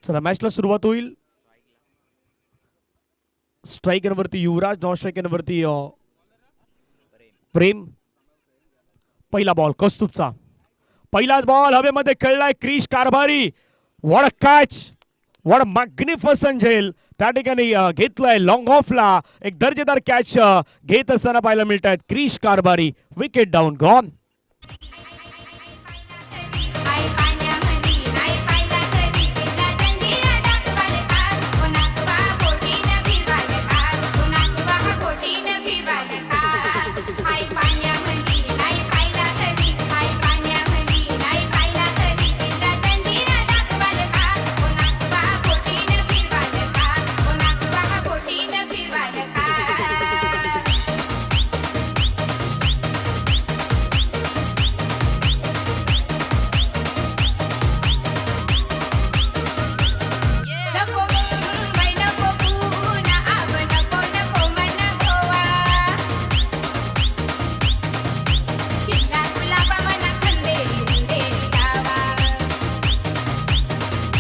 चला मॅचला सुरुवात होईल. स्ट्रायकरवरती युवराज, नॉन स्ट्रायकरवरती प्रेम. पहिला बॉल कौस्तुभचा, पहिलाच बॉल हवेमध्ये खेळलाय Krish Karbhari. What a catch, what a magnificent झेल त्या ठिकाणी घेतलाय लॉंग ऑफला. एक दर्जेदार कॅच घेत असताना पाहायला मिळत आहेत Krish Karbhari. Wicket down gone.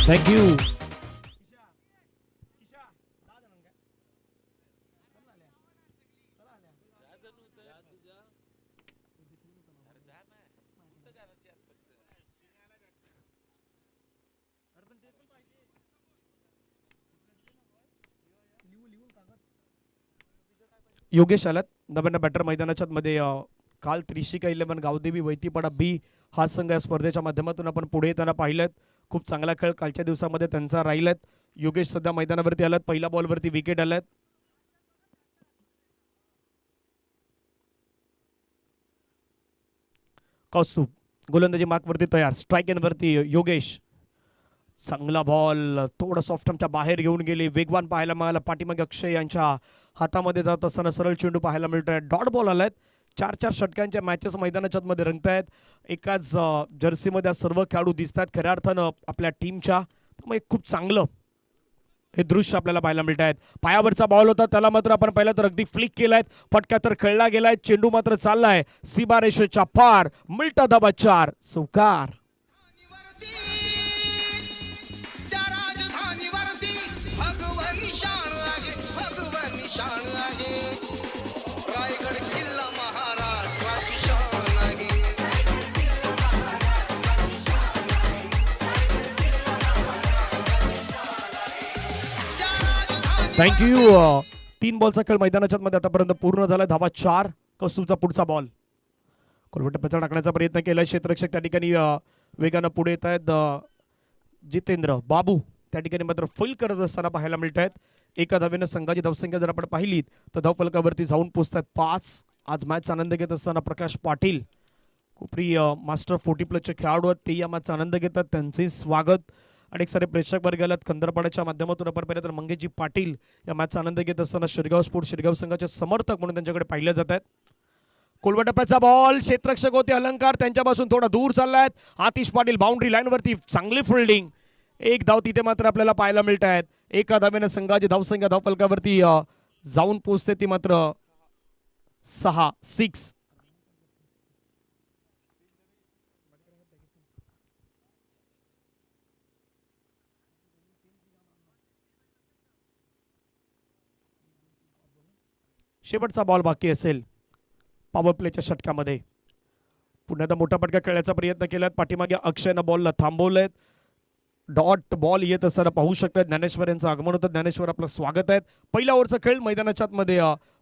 Thank you. Yogesh आलात नव्यानं बॅटर मैदानाच्या मध्ये. काल त्रिशिका 11 गावदेवी वैतीपाडा बी हा संघ या स्पर्धेच्या माध्यमातून आपण पुढे येताना पाहिलं. खूप चांगला खेळ कालच्या दिवसामध्ये त्यांचा राहिलात. योगेश सध्या मैदानावरती आलात. पहिल्या बॉलवरती विकेट आलात. कौस्तुभ गोलंदाजी मार्कवरती तयार. स्ट्रायकरवरती योगेश. चांगला बॉल थोडं सॉफ्टमच्या बाहेर घेऊन गेले. वेगवान पाहायला मिळाला. पाठीमागे अक्षय यांच्या हातामध्ये जात असताना सरळ चेंडू पाहायला मिळतोय. डॉट बॉल आलात. 4-4 षटकांच्या मॅचेस मैदानाच्या मध्ये रंगतायत. एकाच जर्सीमध्ये सर्व खेळाडू दिसतात खऱ्या अर्थानं आपल्या टीमच्या. त्यामुळे खूप चांगलं हे दृश्य आपल्याला पाहायला मिळत आहेत. पायावरचा बॉल होता त्याला मात्र आपण पहिला तर अगदी फ्लिक केलाय. फटका तर खेळला गेलाय. चेंडू मात्र चाललाय सीमा रेषेच्या पार. मिळता धाबा 4 चौकार. थँक्यू. 3 बॉलचा खेळ मैदानाच्या मध्ये आतापर्यंत पूर्ण झाला. धाबा 4. कौस्तुभचा पुढचा बॉल कोलवटप्प्याचा टाकण्याचा प्रयत्न केला. क्षेत्ररक्षक त्या ठिकाणी वेगानं पुढे येत आहेत. जितेंद्र बाबू त्या ठिकाणी मात्र फुल करत असताना पाहायला मिळत आहेत. एका धावेनं संघाची धावसंख्या जर आपण पाहिली तर धावफलकावरती जाऊन पोहोचतात 5. आज मॅचचा आनंद घेत असताना प्रकाश पाटील कोपरी मास्टर 40+ खेळाडू आहेत. ते या मॅचचा आनंद घेतात. त्यांचे स्वागत. अनेक सारे प्रेक्षक वर्ग आलात. खंदरपाड्याच्या माध्यमातून आपण पाहिलं तर मंगेशजी पाटील या मॅचचा आनंद घेत असताना शिरगाव स्पोर्ट्स शिरगाव संघाचे समर्थक म्हणून त्यांच्याकडे पाहिले जात आहेत. कोलवटप्प्याचा बॉल क्षेत्ररक्षक होते अलंकार त्यांच्यापासून थोडा दूर चाललायत. आतिश पाटील बाउंड्री लाईन वरती चांगली फिल्डिंग. एक धाव तिथे मात्र आपल्याला पाहायला मिळत आहेत. एका धावेनं संघाची धावसंख्या धावफलकावरती जाऊन पोहोचते ती मात्र 6. शेवटचा बॉल बाकी असेल पॉवर प्लेच्या षटकामध्ये. पुन्हा एकदा मोठा फटका खेळण्याचा प्रयत्न केलात. पाठीमागे अक्षयनं बॉलला थांबवलंय. डॉट बॉल येत असताना पाहू शकतात. ज्ञानेश्वर यांचं आगमन होतं. ज्ञानेश्वर आपलं स्वागत आहे. पहिल्या ओव्हरचा खेळ मैदानाच्या मध्ये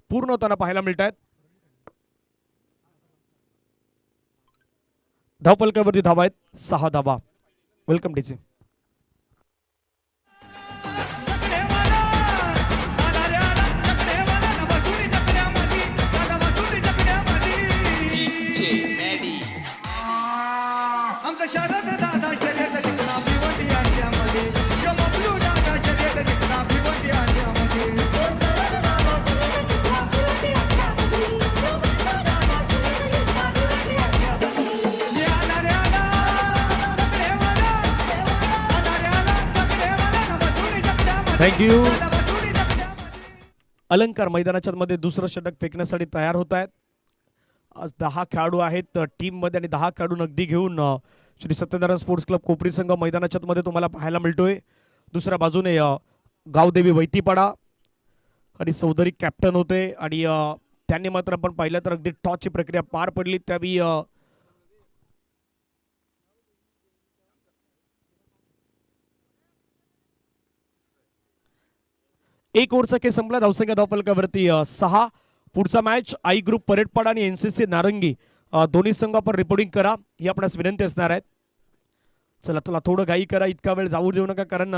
पूर्ण होताना पाहायला मिळत आहेत. धावफलकावरती धावा आहेत 6 धावा. Welcome DC. थँक्यू. अलंकार मैदानाच्या मध्ये दुसरं षटक फेकण्यासाठी तयार होत आहेत. आज 10 खेळाडू आहेत टीम मध्ये आणि 10 खेळाडू अगदी घेऊन श्री सत्यनारायण स्पोर्ट्स क्लब कोपरी संघ मैदानाच्या मध्ये तुम्हाला पाहायला मिळतोय. दुसऱ्या बाजूने गावदेवी वैतीपाडा आणि चौधरी कॅप्टन होते आणि त्यांनी मात्र आपण पाहिलं तर अगदी टॉसची प्रक्रिया पार पडली. त्यावेळी एक ओव्हरचा खेळ संपला. धावसंख्या धावफलकावरती 6. पुढचा मॅच आई ग्रुप परेडपाडा आणि एनसीसी नारंगी दोन्ही संघ आपण रिपोर्टिंग करा ही आपणास विनंती असणार आहे. चला तुला थोडं घाई करा, इतका वेळ जाऊ देऊ नका, कारण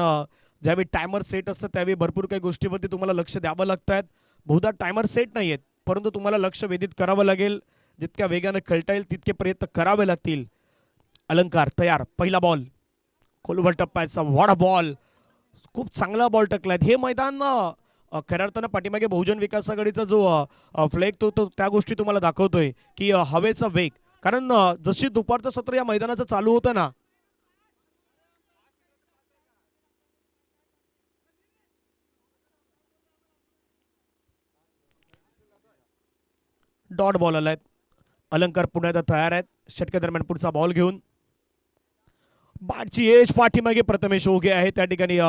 ज्यावेळी टायमर सेट असतं त्यावेळी भरपूर काही गोष्टीवरती तुम्हाला लक्ष द्यावं लागतं आहे. बहुधा टायमर सेट नाही आहेत, परंतु तुम्हाला लक्ष वेधित करावं लागेल. जितक्या वेगानं खेळता येईल तितके प्रयत्न करावे लागतील. अलंकार तयार. पहिला बॉल खोलवर टप्प्याचा वाडा बॉल, खूप चांगला बॉल टकलाय. हे मैदान खऱ्या अर्थानं पाठीमागे बहुजन विकास आघाडीचा जो फ्लॅग तो त्या गोष्टी तुम्हाला दाखवतोय की हवेचा वेग, कारण जशी दुपारचं सत्र या मैदानाचं चालू होतं ना, डॉट बॉल आलाय. अलंकार पुन्हा एकदा तयार आहेत षटकादरम्यान पुढचा बॉल घेऊन. बॅटची एज पाठीमागे प्रथमेश ओघे आहे त्या ठिकाणी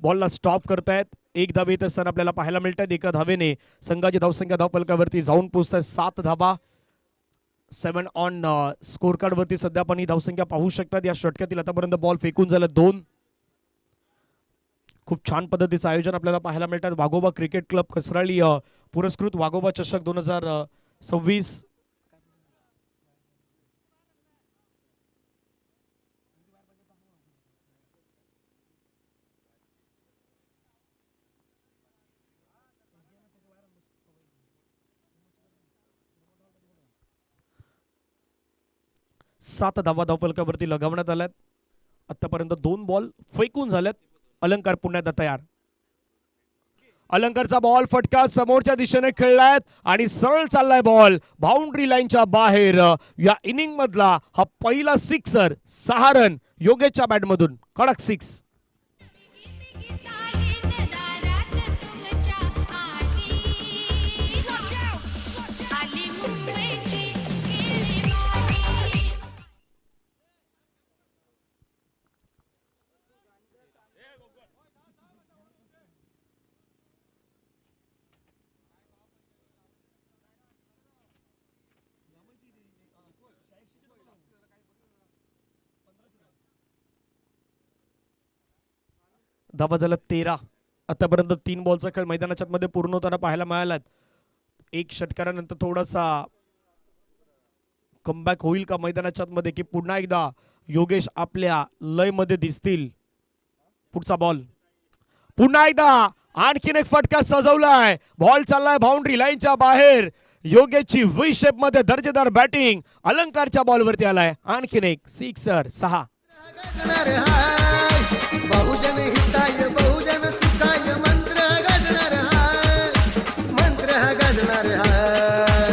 बॉलला स्टॉप करतायत. एक धावे येत असताना आपल्याला पाहायला मिळतात. एका धावेने संघाची धावसंख्या धावफलकावरती जाऊन पोहोचताय 7 धावा. 7 ऑन स्कोर कार्ड वरती सध्या आपण ही धावसंख्या पाहू शकतात. या षटकातील आतापर्यंत बॉल फेकून झाला 2. खूप छान पद्धतीचं आयोजन आपल्याला पाहायला मिळतात. वाघोबा क्रिकेट क्लब कसराळी पुरस्कृत वाघोबा चषक 2026. सात धावा धावफलकावरती लगावण्यात आल्यात. आतापर्यंत 2 बॉल फेकून झाल्यात. अलंकार पुन्हा एकदा तयार. अलंकारचा बॉल फटका समोरच्या दिशेने खेळलाय आणि सरळ चाललाय बॉल बाउंड्री लाईनच्या बाहेर. या इनिंग मधला हा पहिला सिक्सर. 6 रन योगेशच्या बॅट मधून. कडक 6. धावा झाला 13. आतापर्यंत 3 बॉलचा खेळ मैदानाच्या मध्ये पूर्ण होताना पाहायला मिळाला. एक षटकारानंतर थोडासा कमबॅक होईल का मैदानाच्या मध्ये, की पुन्हा एकदा योगेश आपल्या लय मध्ये दिसतील. पुढचा बॉल पुन्हा एकदा आणखीन एक फटका सजवलाय. बॉल चाललाय बाउंड्री लाईनच्या बाहेर. योगेशची व्ही शेप मध्ये दर्जेदार बॅटिंग अलंकारच्या बॉल वरती आलाय. आणखीन एक सिक्सर. 6. बहुजन हिताय बहुजन सुखाय मंत्र गाजणार हाय, मंत्र गाजणार हाय,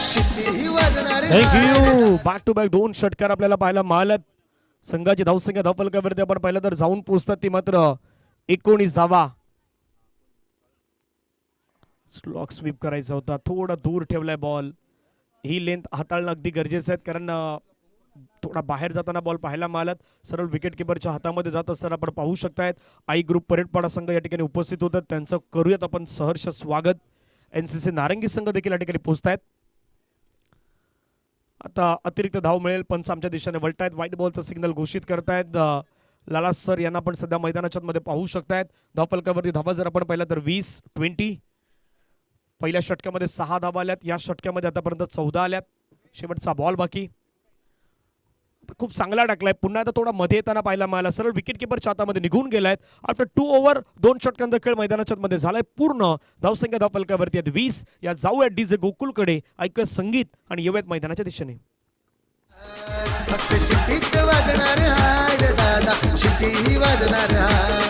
शिट्टी वाजणार हाय. थँक्यू. बॅक टू बॅक 2 षटकार आपल्याला पाहायला मिळाल्यात. संघाची धावसंख्या धावफलकावरती आपण पाहिलं तर जाऊन पोहोचतात ती मात्र 19 धावा. स्लॉक स्वीप करायचा होता, थोडा दूर ठेवलाय बॉल. ही लेंथ हाताळणं अगदी गरजेचं आहे, कारण थोडा बाहेर जाताना बॉल पाहायला मिळालात. सरळ विकेट किपरच्या हातामध्ये जात असताना आपण पाहू शकतायत. आई ग्रुप परेडपाडा संघ या ठिकाणी उपस्थित होतात. त्यांचं करूयात आपण सहर्ष स्वागत. एनसीसी नारंगी संघ देखील या ठिकाणी पोहोचतायत. आता अतिरिक्त धाव मिळेल, पंच आमच्या दिशेने वळतायत. व्हाईट बॉलचा सिग्नल घोषित करतायत. लाला सर यांना आपण सध्या मैदानाच्या मध्ये पाहू शकतायत. धावफलकावरती धावा जर आपण पाहिला तर 20. पहिल्या षटकामध्ये 6 धावा आल्यात. या षटकामध्ये आतापर्यंत 14 आल्यात. शेवटचा बॉल बाकी. खूप चांगला टाकलाय. पुन्हा आता थोडा मध्ये येताना पाहायला मिळाला. सरळ विकेट किपरच्या हातामध्ये निघून गेलाय. आफ्टर 2 ओव्हर 2 षटकांचा खेळ मैदानाच्या मध्ये झालाय पूर्ण. धावसंख्या धावफलकावरती आहेत 20. या जाऊयात डीजे गोकुलकडे, ऐकूया संगीत आणि येऊयात मैदानाच्या दिशेने. फक्त शिट्टीच वाजणार हाय दादा, शिट्टी वाजणार हाय.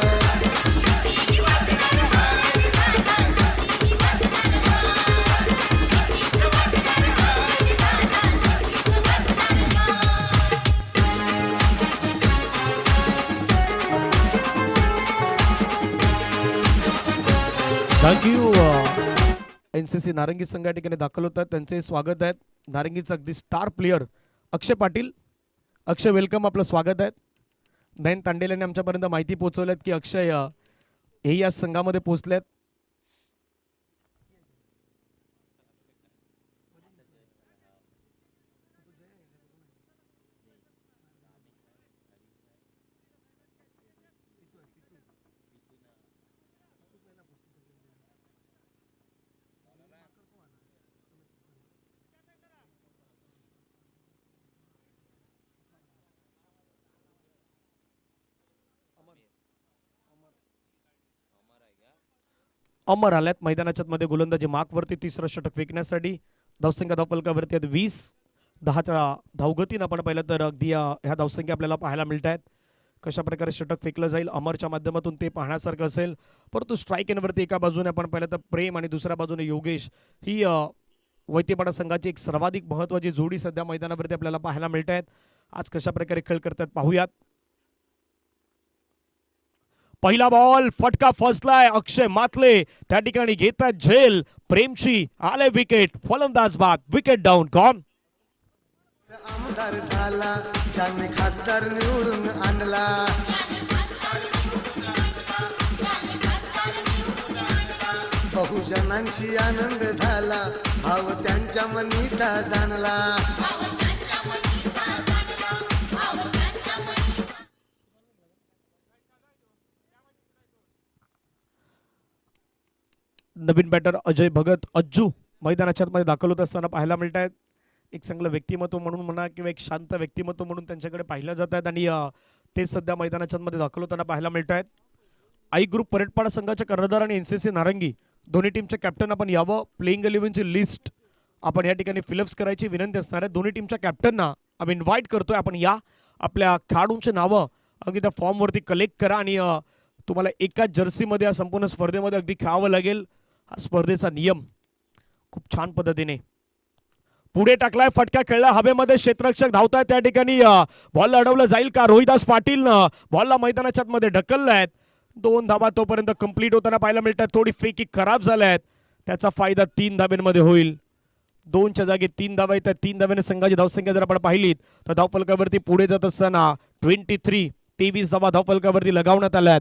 थँक्यू. NCC नारंगी संघ या ठिकाणी दाखल होत आहेत, त्यांचे स्वागत आहेत. नारंगीचा अगदी स्टार प्लेयर अक्षय पाटील. अक्षय वेलकम, आपलं स्वागत आहे. नयन तांडेल यांनी आमच्यापर्यंत माहिती पोहोचवल्यात की अक्षय हे या संघामध्ये पोहोचलेत. अमर आल्यात मैदानाच्या मध्ये गोलंदाजी मार्कवरती तिसरं षटक फेकण्यासाठी. धावसंख्या धावफलकावरती आहेत 20-10च्या धावगतीनं आपण पाहिलं तर अगदी ह्या धावसंख्या आपल्याला पाहायला मिळत आहेत. कशा प्रकारे षटक फेकलं जाईल अमरच्या माध्यमातून ते पाहण्यासारखं असेल. परंतु स्ट्राईक एनवरती एका बाजूने आपण पाहिलं तर प्रेम आणि दुसऱ्या बाजूने योगेश ही वैद्यपाडा संघाची एक सर्वाधिक महत्त्वाची जोडी सध्या मैदानावरती आपल्याला पाहायला मिळत आहेत. आज कशा प्रकारे खेळ करतात पाहूयात. पहिला बॉल फटका फसलाय. अक्षय मातले त्या ठिकाणी घेतात झेल. प्रेमची आले विकेट. फलंदाज बाद. Wicket down. गॉन. आमदार झाला ज्याने खासदार निवडून आणला. बहुजनांशी आनंद झाला भाव त्यांच्या मनीचा जाणला. नवीन बॅटर अजय भगत अज्जू मैदानाच्या मध्ये दाखल होत असताना पाहायला मिळत आहेत. एक चांगलं व्यक्तिमत्व म्हणून म्हणा किंवा एक शांत व्यक्तिमत्व म्हणून त्यांच्याकडे पाहिलं जात आहेत आणि ते सध्या मैदानाच्या मध्ये दाखल होताना पाहायला मिळत आहेत. आई ग्रुप परेडपाडा संघाचे कर्णधार आणि NCC नारंगी दोन्ही टीमचे कॅप्टन आपण यावं. प्लेइंग 11ची लिस्ट आपण या ठिकाणी फिलअप्स करायची विनंती असणार आहे. दोन्ही टीमच्या कॅप्टनना आम्ही इन्व्हाइट करतोय. आपण या आपल्या खेळाडूंचे नावं अगदी त्या फॉर्मवरती कलेक्ट करा आणि तुम्हाला एकाच जर्सीमध्ये या संपूर्ण स्पर्धेमध्ये अगदी खेळावं लागेल. हा स्पर्धेचा नियम. खूप छान पद्धतीने पुढे टाकलाय. फटका खेळला हवेमध्ये. क्षेत्ररक्षक धावतायत त्या ठिकाणी. बॉलला अडवलं जाईल का. रोहिदास पाटीलनं बॉलला मैदानाच्या मध्ये ढकललाय. 2 धाबा तोपर्यंत कंप्लीट होताना पाहायला मिळतात. थोडी फेकी खराब झाल्या आहेत. त्याचा फायदा 3 धाब्यांमध्ये होईल. 2च्या जागी 3 धावा येतात. 3 धाब्याने संघाची धावसंख्या जर आपण पाहिलीत तर धावफलकावरती पुढे जात असताना 23 धावा धावफलकावरती लगावण्यात आल्यात.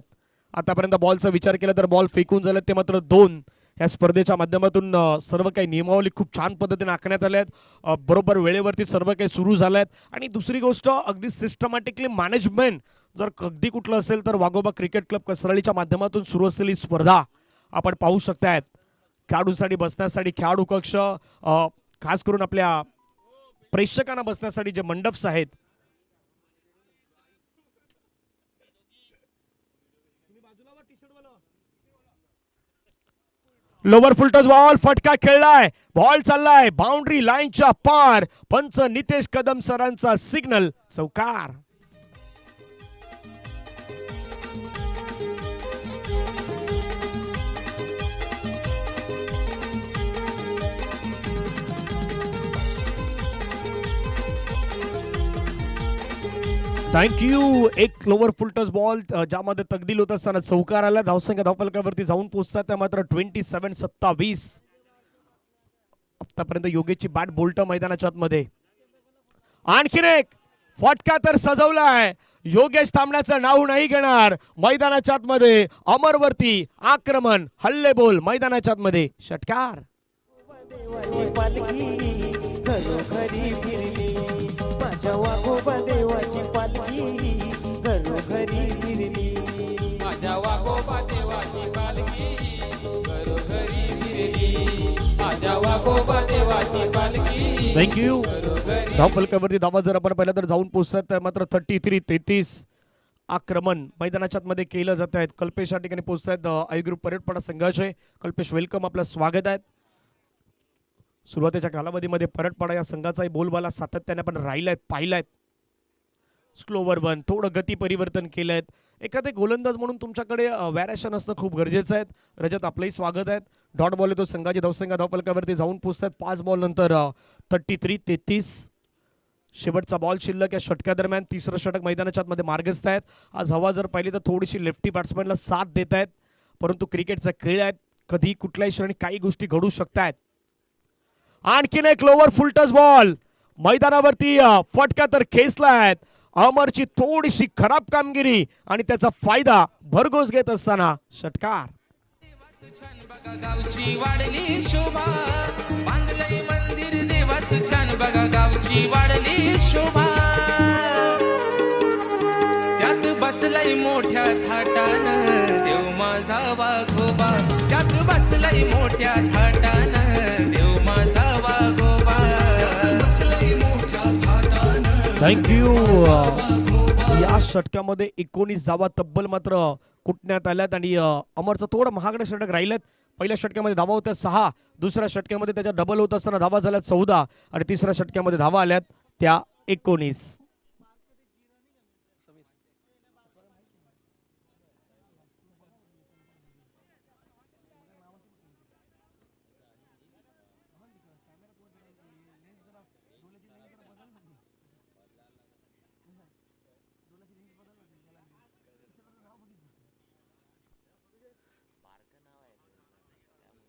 आतापर्यंत बॉलचा विचार केला तर बॉल फेकून झालेत ते मात्र 2. या स्पर्धेच्या माध्यमातून सर्व काही नियमावली खूप छान पद्धतीने आखण्यात आल्या आहेत. बरोबर वेळेवरती सर्व काही सुरू झालं आहेत. आणि दुसरी गोष्ट अगदी सिस्टमॅटिकली मॅनेजमेंट जर अगदी कुठलं असेल तर वाघोबा क्रिकेट क्लब कसरळीच्या माध्यमातून सुरू असलेली स्पर्धा आपण पाहू शकतायत. खेळाडूंसाठी बसण्यासाठी खेळाडू कक्ष, खास करून आपल्या प्रेक्षकांना बसण्यासाठी जे मंडप्स आहेत. Lower full toss ball. फटका खेळलाय. बॉल चाललाय बाउंड्री लाईनच्या पार. पंच नितेश कदम सरांचा सिग्नल. चौकार. थँक्यू. एक लोवर फुलटस बॉल ज्यामध्ये तकदील होत असताना चौकार आला. धावसंख्या धावफलकावरती जाऊन पोहोचतात त्या मात्र 27-27. आतापर्यंत योगेशची बॅट बोल्ट मैदानाच्या आतमध्ये. आणखीन एक फटका तर सजवलाय. योगेश थांबण्याचं नाव नाही घेणार. मैदानाच्या आतमध्ये अमरवरती आक्रमण. हल्ले बोल मैदानाच्या आतमध्ये. षटकार. माझ्या वाघोबा देवाची पालखी घरोघरी फिरली. माझ्या वाघोबा देवाची पालखी घरोघरी फिरली. माझ्या वाघोबा देवाची पालखी. थँक्यू. धावफलकावरती धावा जर आपण पाहिलं तर जाऊन पोहोचतात तर मात्र 33-33. आक्रमण मैदानाच्या मध्ये केलं जात आहेत. कल्पेश या ठिकाणी पोहोचतात आई ग्रुप परेडपाडा संघाचे. कल्पेश वेलकम, आपलं स्वागत आहे. सुरुवातीच्या कालावधीमध्ये परतपाडा या संघाचाही बोलबाला सातत्याने आपण राहिलाय पाहिलाय. स्लोवर बन थोडं गती परिवर्तन केलंय. एखादे गोलंदाज म्हणून तुमच्याकडे व्हॅरिएशन असणं खूप गरजेचं आहे. रजत, आपलंही स्वागत आहे. डॉट बॉल येतो संघाची धावसंख्या धावफलकावरती जाऊन पोहोचतात 5 बॉल नंतर 33-33. शेवटचा बॉल शिल्लक या षटकादरम्यान. तिसरं षटक मैदानाच्या मध्ये मार्गस्थ आहेत. आज हवा जर पाहिली तर थोडीशी लेफ्टी बॅट्समॅनला साथ देत आहेत. परंतु क्रिकेटचा खेळ आहे. कधी कुठल्याही क्षणी काही गोष्टी घडू शकतात. आणखीन एक लोवर फुलटस बॉल मैदानावरती फटका तर खेचलाय. अमरची थोडीशी खराब कामगिरी आणि त्याचा फायदा भरघोस घेत असताना षटकार. छान बघा गावची वाढली शोभा, बांधलंय मंदिर देवाचं छान बघा गावची वाढली शोभा. त्यात बसलाय मोठ्या थाटानं देव माझा वाघोबा, त्यात बसलाय मोठ्या थाटानं देव माझा वाघोबा, बसलाय मोठ्या थाटानं. थँक्यू. या षटकामध्ये 19 धावा तब्बल मात्र कुटण्यात आल्यात आणि अमरचं थोडं महागडं षटक राहिलेत. पहिल्या षटकामध्ये धावा होत्या 6, दुसऱ्या षटकामध्ये त्याच्या डबल होत असताना धावा झाल्यात 14 आणि तिसऱ्या षटकामध्ये धावा आल्यात त्या 19.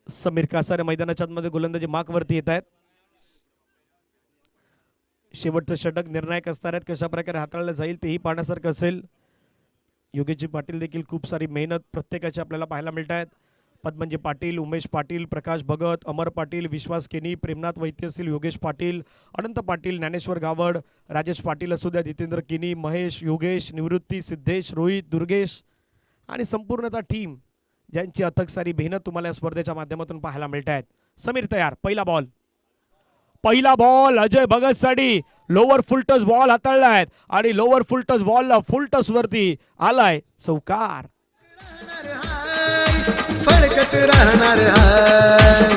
समीर कासारे मैदानाच्या आतमध्ये गोलंदाजी मार्कवरती येत आहेत. शेवटचं षटक निर्णायक असणार आहेत. कशा प्रकारे हाताळलं जाईल तेही पाहण्यासारखं असेल. योगेशजी पाटील देखील खूप सारी मेहनत प्रत्येकाची आपल्याला पाहायला मिळत आहेत. पद्मनजी पाटील, उमेश पाटील, प्रकाश भगत, अमर पाटील, विश्वास केनी, प्रेमनाथ वैद्य असतील, योगेश पाटील, अनंत पाटील, ज्ञानेश्वर गावड, राजेश पाटील असू द्या, जितेंद्र किनी, महेश, योगेश, निवृत्ती, सिद्धेश, रोहित, दुर्गेश आणि संपूर्णतः टीम ज्यांची अथक सारी मेहनत तुम्हाला या स्पर्धेच्या माध्यमातून पाहायला मिळत आहेत. समीर तयार. पहिला बॉल अजय भगत साठी लोअर फुलटस बॉल हाताळलाय आणि लोअर फुलटस बॉलला फुलटस वरती आलाय चौकार. फडकत राहणार हाय,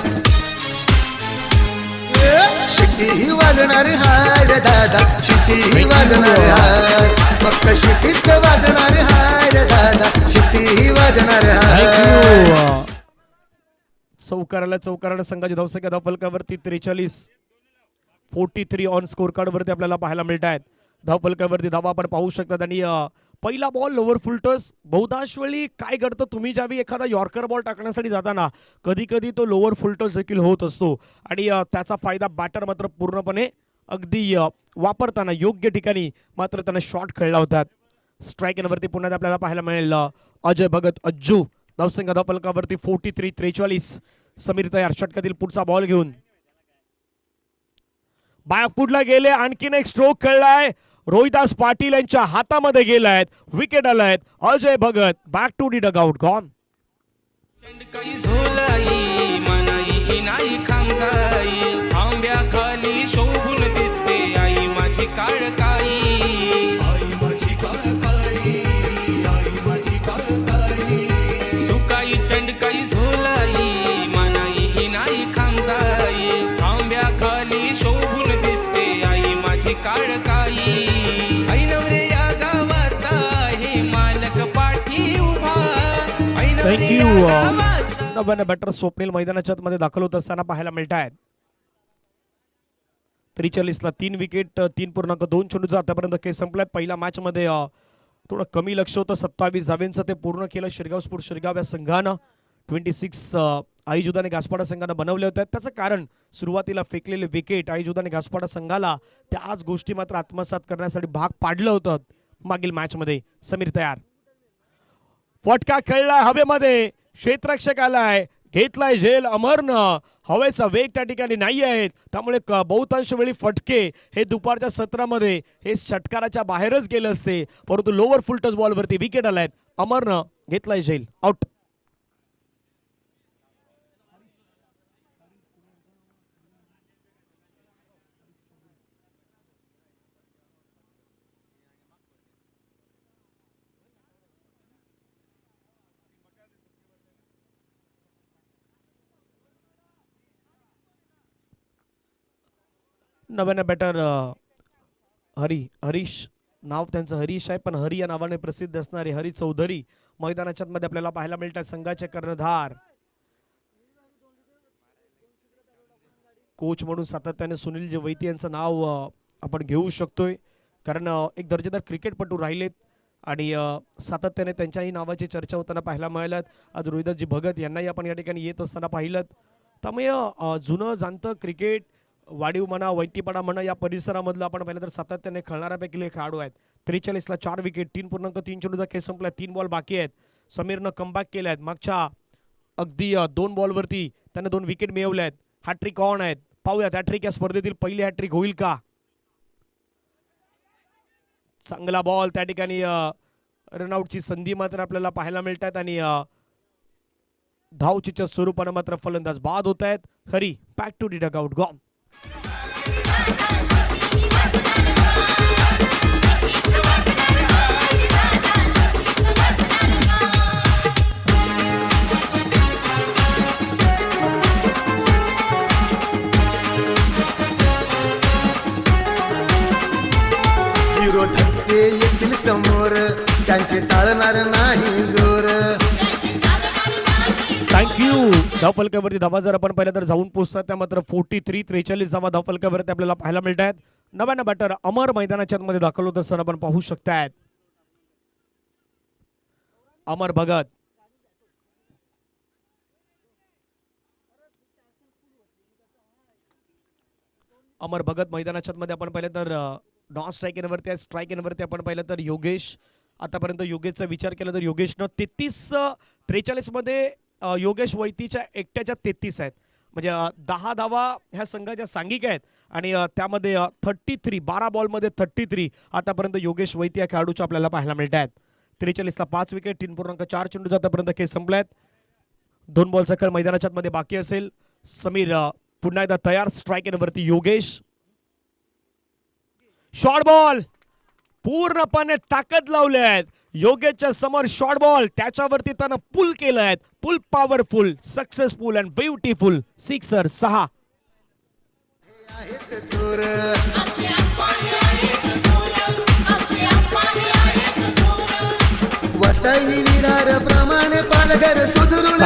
शिट्टी वाजणार हाय रे दादा, शिट्टी वाजणार हाय, फक्त शिट्टीच वाजणार हाय रे दादा, शिट्टी वाजणार हाय. चौकाराला संघाची धावसंख्या धावफलकावरती 43 ऑन स्कोर कार्ड वरती आपल्याला पाहायला मिळत आहेत. धावफलकावरती धावा आपण पाहू शकतात आणि पहिला बॉल लोअर फुलटस. बहुतांश वेळी काय घडतं, तुम्ही ज्यावेळी एखादा यॉर्कर बॉल टाकण्यासाठी जाताना कधी कधी तो लोअर फुलटस देखील होत असतो आणि त्याचा फायदा बॅटर मात्र पूर्णपणे अगदी वापरताना योग्य ठिकाणी मात्र त्याने शॉट खेळला होता. स्ट्राईक वरती पुन्हा आपल्याला पाहायला मिळेल अजय भगत अज्जू. धावसंख्या धावफलकावरती 43. समीर तयार षटकातील पुढचा बॉल घेऊन बॅकफुटला गेले. आणखीन एक स्ट्रोक खेळलाय. रोहिदास पाटील यांच्या हातामध्ये गेलाय. विकेट आलाय. Ajay Bhagat back to the dugout gone. चंडकाई झोलाई मनाई नाही खांजाई, आंब्या खाली शोभून दिसते आई माझी काळकाई, आई माझी काळकाई, आई माझी काळकाई. सुकाई चंडकाई झोलाई मनाई नाही खांजाई, आंब्या खाली शोभून दिसते आई माझी काळकाई. आई नवरे या गावाचा आहे मालक पाठी उभा. थँक्यू. नव्यानं बॅटर स्वप्नील मैदानाच्या मध्ये दाखल होत असताना पाहायला मिळत आहेत. 43ला 3 विकेट 3.2 चेंडूचा आतापर्यंत खेळ संपलाय. पहिल्या मॅच मध्ये थोडं कमी लक्ष होतं. 27 धावेंचं ते पूर्ण केलं शिरगाव स्पोर्ट शिरगाव या संघानं. 26 आईजुदाने घासपाडा संघानं बनवले होते. त्याचं कारण सुरुवातीला फेकलेले विकेट आईजुदाने घासपाडा संघाला त्याच गोष्टी मात्र आत्मसात करण्यासाठी भाग पाडलं होतं मागील मॅच मध्ये. समीर तयार. फटका खेळलाय हवेमध्ये. क्षेत्ररक्षक आलाय. घेतलाय झेल अमरनं. हवेचा वेग त्या ठिकाणी नाही आहे, त्यामुळे बहुतांश वेळी फटके हे दुपारच्या सत्रामध्ये हे षटकाराच्या बाहेरच गेले असते, परंतु लोअर फुलटस बॉलवरती विकेट आलायत. अमरनं घेतलाय झेल. आउट. नव्यानं बॅटर हरीश नाव त्यांचं हरीश आहे, पण हरी या नावाने प्रसिद्ध असणारे हरी चौधरी मैदानाच्या मध्ये आपल्याला पाहायला मिळतात. संघाचे कर्णधार कोच म्हणून सातत्याने सुनील वैती यांचं नाव आपण घेऊ शकतोय, कारण एक दर्जेदार क्रिकेटपटू राहिलेत. आणि सातत्याने त्यांच्याही नावाची चर्चा होताना पाहायला मिळाल्यात. आज रोहिदासजी भगत यांनाही आपण या ठिकाणी येत असताना पाहिलं. त्यामुळे जुनं जाणतं क्रिकेट वाडीव म्हणा वैतीपाडा म्हणा या परिसरामधलं आपण पाहिलं तर सातत्याने खेळणाऱ्यापैकी हे खेळाडू आहेत. 43ला 4 विकेट 3.3 चेंडूचा खेळ संपला. 3 बॉल बाकी आहेत. समीरनं कमबॅक केले आहेत. मागच्या अगदी 2 बॉलवरती त्याने 2 विकेट मिळवल्या आहेत. हॅट्रिक ऑन आहेत. पाहूयात हॅट्रिक या स्पर्धेतील पहिली हॅट्रिक होईल का. चांगला बॉल त्या ठिकाणी रनआउटची संधी मात्र आपल्याला पाहायला मिळतात आणि धावचीच्या स्वरूपानं मात्र फलंदाज बाद होत आहेत. Hari back to the dugout gone. विरोधक ते येतील समोर, त्यांचे चालणार नाही जोर. थँक्यू. धावफलकावरती धावा जर आपण पाहिलं तर जाऊन पोहोचतात त्या मात्र 43 धावा धावफलकावरती आपल्याला पाहायला मिळत आहेत. नव्यानं बॅटर अमर मैदानाच्या मध्ये दाखल होत असताना आपण पाहू शकतायत. अमर भगत मैदानाच्या मध्ये आपण पाहिलं तर नॉन स्ट्राईक एनवरती आहे. स्ट्राईक एनवरती आपण पाहिलं तर योगेश. आतापर्यंत योगेशचा विचार केला तर योगेशनं 43 मध्ये योगेश वैतीच्या एकट्याच्या 33 आहेत. म्हणजे 10 धावा ह्या संघाच्या सांघिक आहेत आणि त्यामध्ये 33 12 बॉलमध्ये 33 आतापर्यंत योगेश वैती या खेळाडूच्या आपल्याला पाहायला मिळत आहेत. 43ला 5 विकेट 3.4 चेंडू आतापर्यंत खेळ संपल्यात. 2 बॉलचा खेळ मैदानाच्या मध्ये बाकी असेल. समीर पुन्हा एकदा तयार. स्ट्राईक एनवरती योगेश. शॉर्ट बॉल पूर्णपणे ताकद लावले आहेत. योगेशच्या समोर शॉर्ट बॉल त्याच्यावरती त्यानं पुल केलं आहे. Pull powerful successful and beautiful sixer 6. Vasai Virar प्रमाणे पालघर सुधरून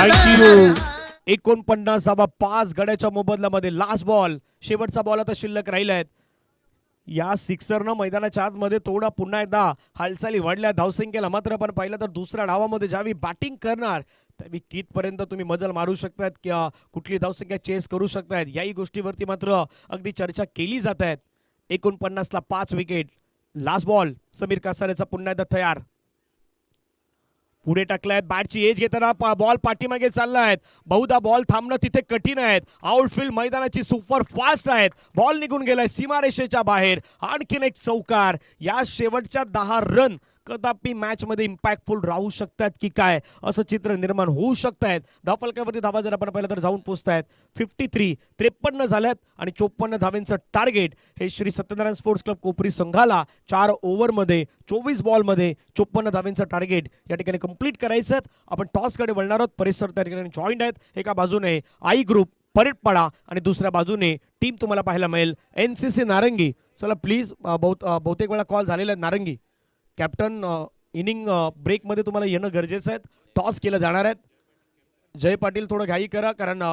49 5 गड्याच्या मोबदल्यामध्ये लास्ट बॉल. शेवटचा बॉल आता शिल्लक राहिला आहे. या सिक्सरनं मैदानाच्या आतमध्ये थोडा पुन्हा एकदा हालचाली वाढल्या धावसंख्येला. मात्र आपण पाहिलं तर दुसऱ्या डावामध्ये ज्यावेळी बॅटिंग करणार त्यावेळी कितपर्यंत तुम्ही मजल मारू शकतायत किंवा कुठली धावसंख्या चेस करू शकतायत याही गोष्टीवरती मात्र अगदी चर्चा केली जात आहेत. 49ला 5 विकेट. Last ball. समीर कासारेचा पुन्हा एकदा तयार. पुढे टाकलाय. बॅटची एज घेताना बॉल पाठीमागे चाललाय. बहुधा बॉल थांबणं तिथे कठीण आहे. आउटफील्ड मैदानाची सुपर फास्ट आहेत. बॉल निघून गेलाय सीमारेषेच्या बाहेर. आणखीन एक चौकार. या शेवटच्या 10 रन कदापि मॅच मध्ये इम्पॅक्टफुल राहू शकतात की काय असं चित्र निर्माण होऊ शकत आहेत. धावफलकावरती धावा जर आपण पाहिलं तर जाऊन पोहोचतायत. 53 झाल्यात आणि 54 धावांचं टार्गेट हे श्री सत्यनारायण स्पोर्ट्स क्लब कोपरी संघाला 4 ओव्हरमध्ये 24 बॉलमध्ये 54 धावांचं टार्गेट या ठिकाणी कंप्लीट करायचं. आपण टॉसकडे वळणार आहोत. परिसर त्या ठिकाणी जॉईंट आहेत. एका बाजूने आई ग्रुप परेडपाडा आणि दुसऱ्या बाजूने टीम तुम्हाला पाहायला मिळेल NCC नारंगी. चला प्लीज बहुतेक वेळा कॉल झालेला आहे. नारंगी कॅप्टन इनिंग ब्रेकमध्ये तुम्हाला येणं गरजेचं आहे. टॉस केलं जाणार आहेत. जय पाटील थोडं घाई करा कारण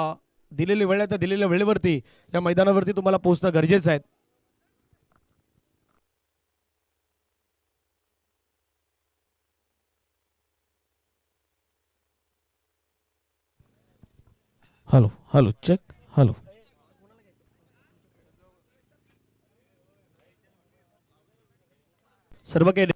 दिलेली वेळ आहे त्या दिलेल्या वेळेवरती या मैदानावरती तुम्हाला पोहोचणं गरजेचं आहे. Hello check. हॅलो सर्व काही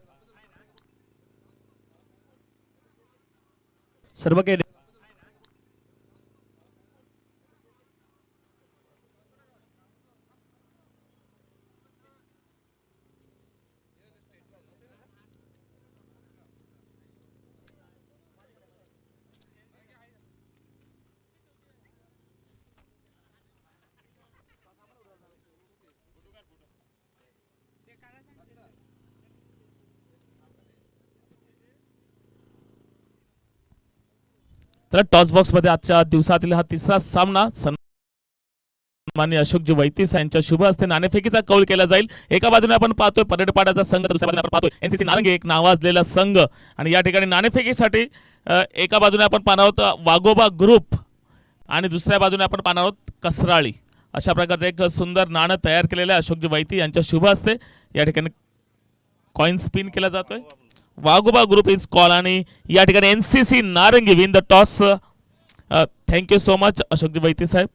तर टॉस बॉक्स मध्ये आजच्या दिवसातील हा तिसरा सामना सन्माननीय अशोकजी वैतीस यांच्या शुभ हस्ते नाणेफेकीचा कौल केला जाईल. एका बाजूने आपण पाहतोय परेडपाड्याचा संघ, दुसऱ्या बाजूने आपण पाहतोय NCC नारंगी एक नावाजलेला संघ. आणि या ठिकाणी नाणेफेकीसाठी एका बाजूने आपण पाहणार आहोत वाघोबा ग्रुप आणि दुसऱ्या बाजूने आपण पाहणार आहोत कसराळी. अशा प्रकारचं एक सुंदर नाणं तयार केलेलं आहे अशोकजी वैती यांच्या शुभ हस्ते. या ठिकाणी कॉइन स्पिन केला जातोय. वाघोबा ग्रुप इज कॉल आणि या ठिकाणी NCC Narangi win the toss. Thank you so much Ashokji Vaiti साहेब.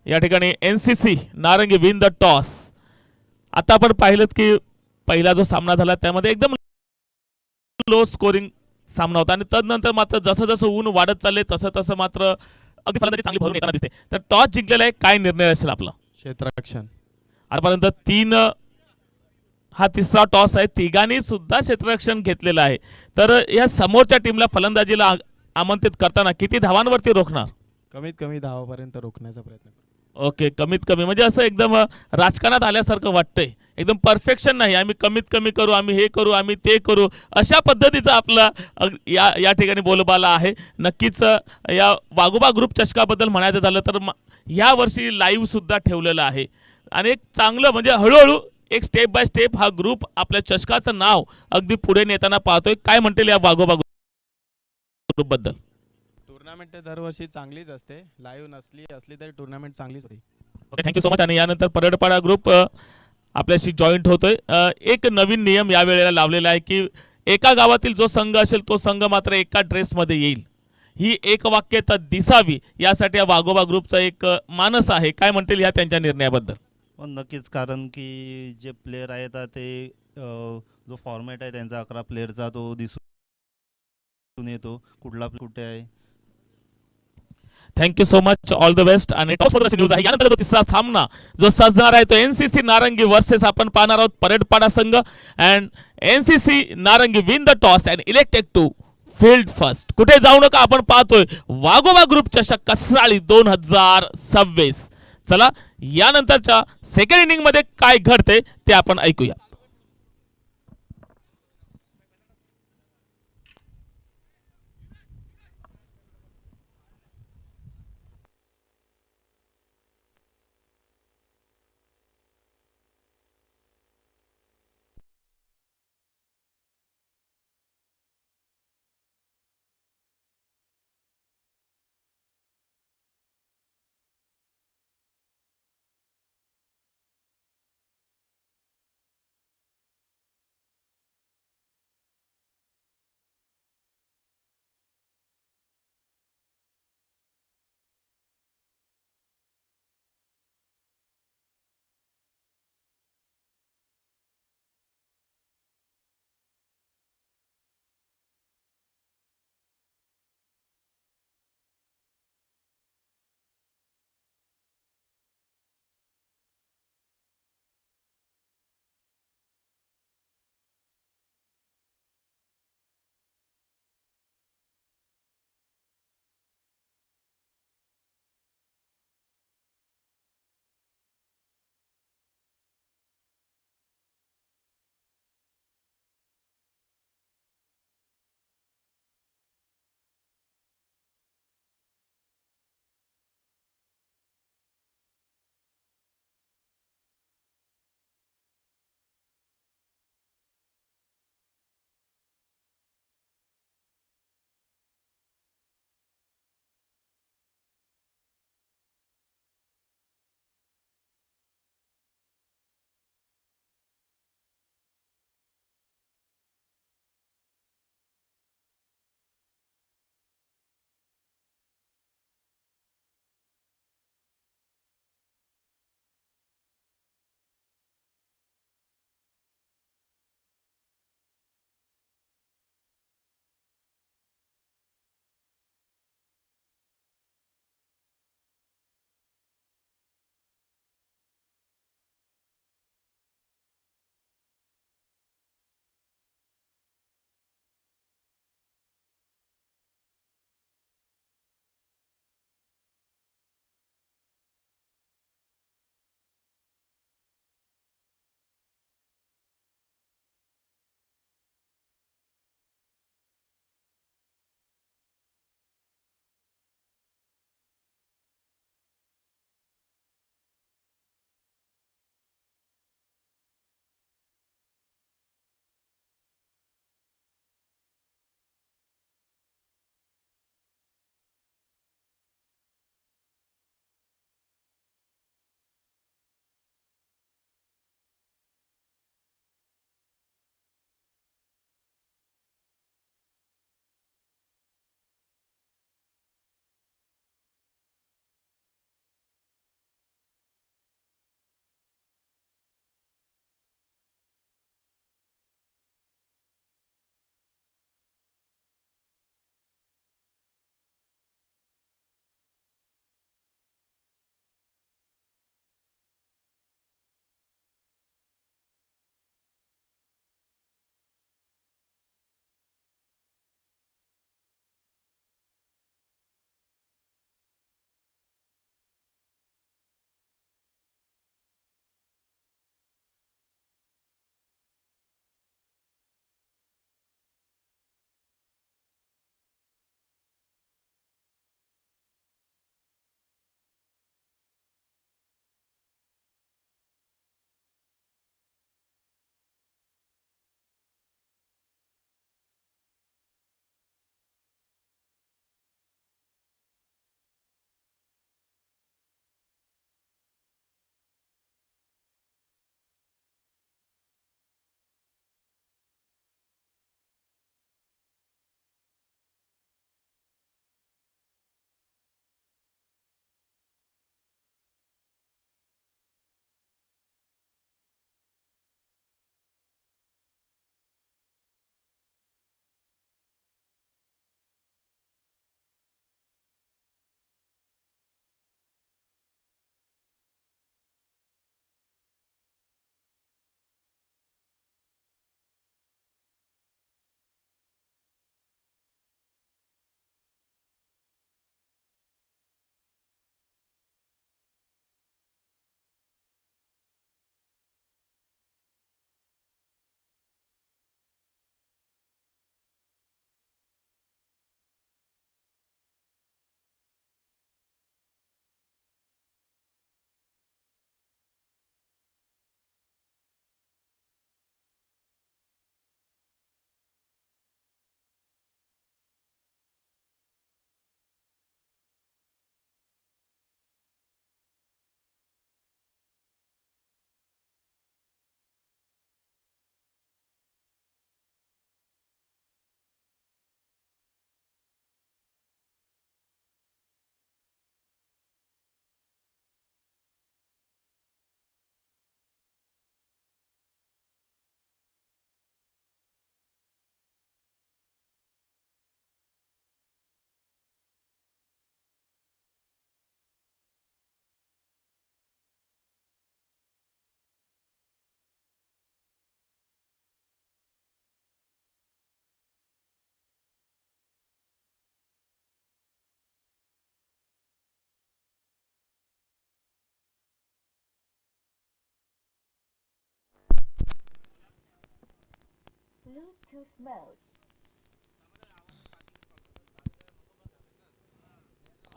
या ठिकाणी NCC Narangi win the toss. आता आपण पाहिलं की पहिला जो सामना झाला त्यामध्ये एकदम लो स्कोरिंग सामना होता आणि तदनंतर मात्र जसं जसं ऊन वाढत चालले तसं तसं मात्र अगदी फलंदाजी चांगली भरून येताना दिसते. तर टॉस जिंकलेला आहे, काय निर्णय असेल आपला? क्षेत्ररक्षण. आतापर्यंत हा तिसरा टॉस आहे, तिघांनी सुद्धा क्षेत्ररक्षण घेतलेलं आहे. तर या समोरच्या टीमला फलंदाजीला आमंत्रित करताना किती धावांवरती रोखणार? कमीत कमी धावापर्यंत रोखण्याचा प्रयत्न करू. ओके, कमीत कमी म्हणजे असं एकदम राजकारणात आल्यासारखं वाटतंय. एकदम परफेक्शन नाही, आम्ही कमीत कमी करू, आम्ही हे करू, आम्ही ते करू, अशा पद्धतीचा आपला या ठिकाणी बोलबाला आहे. नक्कीच या वाघोबा ग्रुप चषकाबद्दल म्हणायचं झालं तर या वर्षी लाईव्ह सुद्धा ठेवलेलं आहे आणि एक चांगलं म्हणजे हळूहळू एक स्टेप बाय स्टेप हा ग्रुप आपल्या चषकाचं नाव अगदी पुढे नेताना पाहतोय. काय म्हणतील या वाघोबा ग्रुप बद्दल? टुर्नामेंट दरवर्षी चांगलीच असते, लाईव्ह असली तरी टुर्नामेंट चांगलीच होती. Okay, thank you so much. आणि यानंतर परडपाडा ग्रुप आपल्याशी जॉईंट होतोय. एक नवीन नियम या वेळेला लावलेला आहे की एका गावातील जो संघ असेल तो संघ मात्र एका ड्रेसमध्ये येईल. ही एक वाक्यता दिसावी यासाठी या वाघोबा ग्रुपचा एक मानस आहे. काय म्हणतील ह्या त्यांच्या निर्णयाबद्दल? नक्कीच, कारण की जे प्लेयर आहेत ते जो फॉर्मॅट आहे त्यांचा 11 प्लेयरचा तो दिसून येतो कुठला कुठे आहे. Thank you so much, all the best. आणि टॉपची न्यूज आहे यानंतर तिसरा सामना जो सजणार आहे तो एनसीसी नारंगी वर्सेस आपण पाहणार आहोत परेडपाडा संघ. And NCC Narangi win the toss and elected to field first. कुठे जाऊ नका, आपण पाहतोय वाघोबा ग्रुप चषक कसराळी 2026. चला यानंतरच्या सेकंड इनिंग मध्ये काय घडते ते आपण ऐकूया.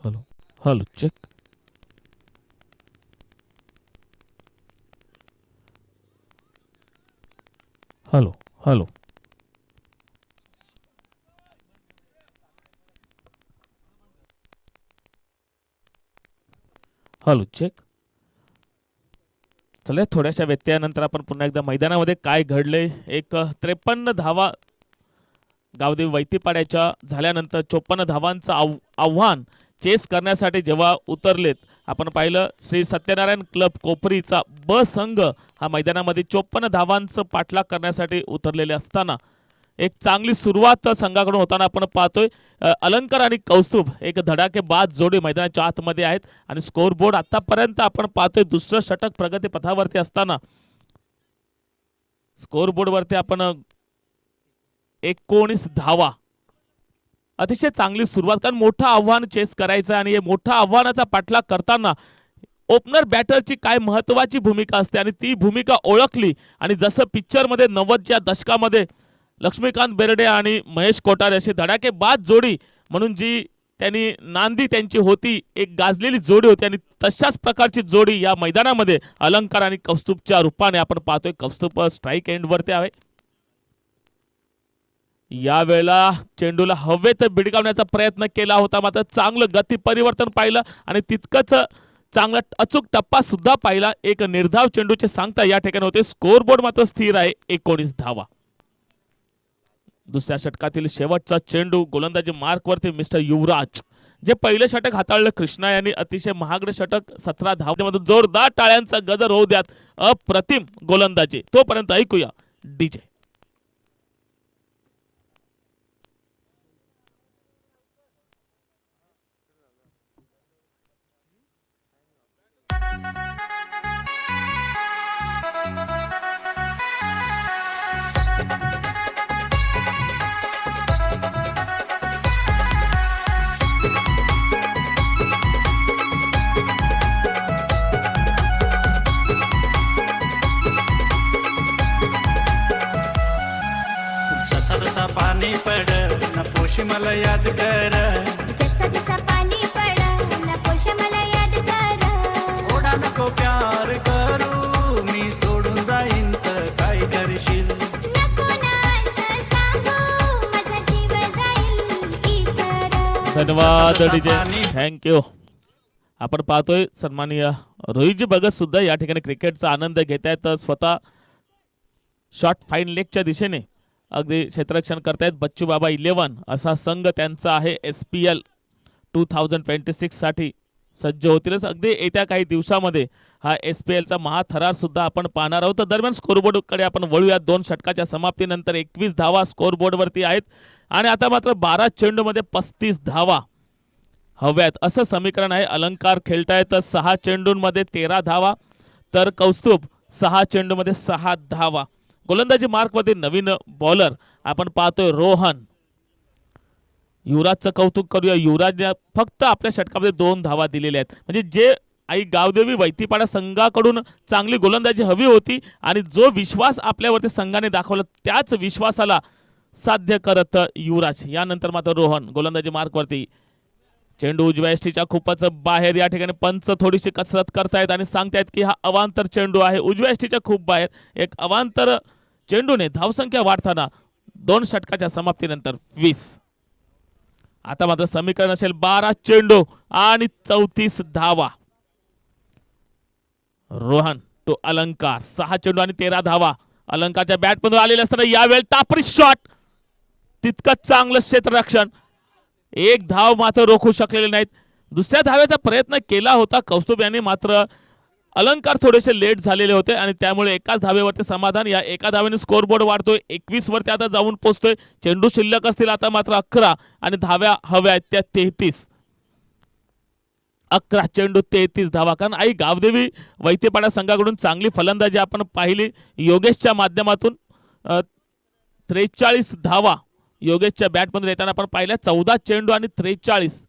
Hello hello check. Hello hello hello check. चला थोड्याशा व्यत्ययानंतर आपण पुन्हा एकदा मैदानामध्ये काय घडले. एक 53 धावा गावदेवी वैतीपाड्याच्या झाल्यानंतर 54 धावांचं आव्हान चेस करण्यासाठी जेव्हा उतरलेत, आपण पाहिलं श्री सत्यनारायण क्लब कोपरीचा ब संघ हा मैदानामध्ये 54 धावांचं पाठलाग करण्यासाठी उतरलेले असताना एक चांगली सुरुवात संघाकडून होताना आपण पाहतोय. अलंकार आणि कौस्तुभ एक धडाकेबाज जोडी मैदानाच्या आतमध्ये आहेत आणि स्कोर बोर्ड आतापर्यंत आपण पाहतोय दुसरं षटक प्रगती पथावरती असताना स्कोर बोर्डवरती आपण 19 धावा. अतिशय चांगली सुरुवात, कारण मोठं आव्हान चेस करायचं आणि हे मोठ्या आव्हानाचा पाठलाग करताना ओपनर बॅटरची काय महत्वाची भूमिका असते आणि ती भूमिका ओळखली. आणि जसं पिक्चरमध्ये 90च्या दशकामध्ये लक्ष्मीकांत बेर्डे आणि महेश कोठारे अशी धडाकेबाज जोडी म्हणून जी त्यांनी नांदी त्यांची होती, एक गाजलेली जोडी होती आणि तशाच प्रकारची जोडी या मैदानामध्ये अलंकार आणि कौस्तुभच्या रूपाने आपण पाहतोय. कौस्तुभ स्ट्राईक एंडवरती आहे. यावेळेला चेंडूला हवेत भिडकावण्याचा प्रयत्न केला होता, मात्र चांगलं गती परिवर्तन पाहिलं आणि तितकंच चांगला अचूक टप्पा सुद्धा पाहिला. एक निर्धाव चेंडूचे सांगता या ठिकाणी होते. स्कोर बोर्ड मात्र स्थिर आहे 19 धावा. दुसऱ्या षटकातील शेवटचा चेंडू गोलंदाजी मार्कवरती मिस्टर युवराज, जे पहिलं षटक हाताळलं कृष्णा यांनी अतिशय महागडे षटक 17 धावांमधून जोरदार टाळ्यांचा गजर होऊ द्यात. अप्रतिम गोलंदाजी. तोपर्यंत ऐकूया डीजे. जसा जसा पाणी पड न पोशी मला याद कर. जसा जसा पाणी पड ना पोष मला याद कर. थोडा नको प्यार करू मी सोडून जाईन तर काय करशील. नको ना असं सांगू माझा जीव जाईल इतर. धन्यवाद जसा डीजे, पाणी- थँक्यू. आपण पाहतोय सन्माननीय रोहितजी भगत सुद्धा या ठिकाणी क्रिकेटचा आनंद घेत आहेत. स्वतः शॉर्ट फाईन लेगच्या दिशेने अगदी क्षेत्ररक्षण करतायत. बच्चू बाबा 11 असा संघ त्यांचा आहे. SPL 2026 साठी सज्ज होतीलच. अगदी येत्या काही दिवसामध्ये हा SPL चा महाथरार सुद्धा आपण पाहणार आहोत. दरम्यान स्कोरबोर्डकडे आपण वळूया. 2 षटकाच्या समाप्तीनंतर 21 धावा स्कोरबोर्डवरती आहेत आणि आता मात्र 12 चेंडूमध्ये 35 धावा हव्यात असं समीकरण आहे. अलंकार खेळतायत 6 चेंडूंमध्ये 13 धावा, तर कौस्तुभ 6 चेंडूमध्ये 6 धावा. गोलंदाजी मार्कमध्ये नवीन बॉलर आपण पाहतोय रोहन. युवराजचं कौतुक करूया. युवराजने फक्त आपल्या षटकामध्ये 2 धावा दिलेल्या आहेत. म्हणजे जे आई गावदेवी वैतीपाडा संघाकडून चांगली गोलंदाजी हवी होती आणि जो विश्वास आपल्यावरती संघाने दाखवला त्याच विश्वासाला साध्य करत युवराज. यानंतर मात्र रोहन गोलंदाजी मार्कवरती. चेंडू उजव्या एसटीच्या खूपच बाहेर. या ठिकाणी पंच थोडीशी कसरत करतायत आणि सांगतायत की हा अवांतर चेंडू आहे. उजव्या एसटीच्या खूप बाहेर एक अवांतर चेंडूने धावसंख्या वाढताना 2 षटकाच्या समाप्तीनंतर 20. आता मात्र समीकरण असेल 12 चेंडू आणि 34 धावा. रोहन टू अलंकार 6 चेंडू आणि 13 धावा. अलंकारच्या बॅटमधून आलेले असताना यावेळी टापरी शॉट. तितकंच चांगलं क्षेत्ररक्षण. एक धाव मात्र रोखू शकलेले नाहीत. दुसऱ्या धावेचा प्रयत्न केला होता कौस्तुभ यांनी, मात्र अलंकार थोडेसे लेट झालेले होते आणि त्यामुळे एकाच धावेवरती समाधान. या एका धावेने स्कोरबोर्ड वाढतोय 21 वरती आता जाऊन पोहोचतोय. चेंडू शिल्लक असतील आता मात्र 11 आणि धाव्या हव्या आहेत त्या 33. 11 चेंडू 33 धावा. कारण आई गावदेवी वैतीपाडा संघाकडून चांगली फलंदाजी आपण पाहिली योगेशच्या माध्यमातून. 43 धावा योगेशच्या बॅटमधून येताना आपण पाहिल्या. 14 चेंडू आणि 43.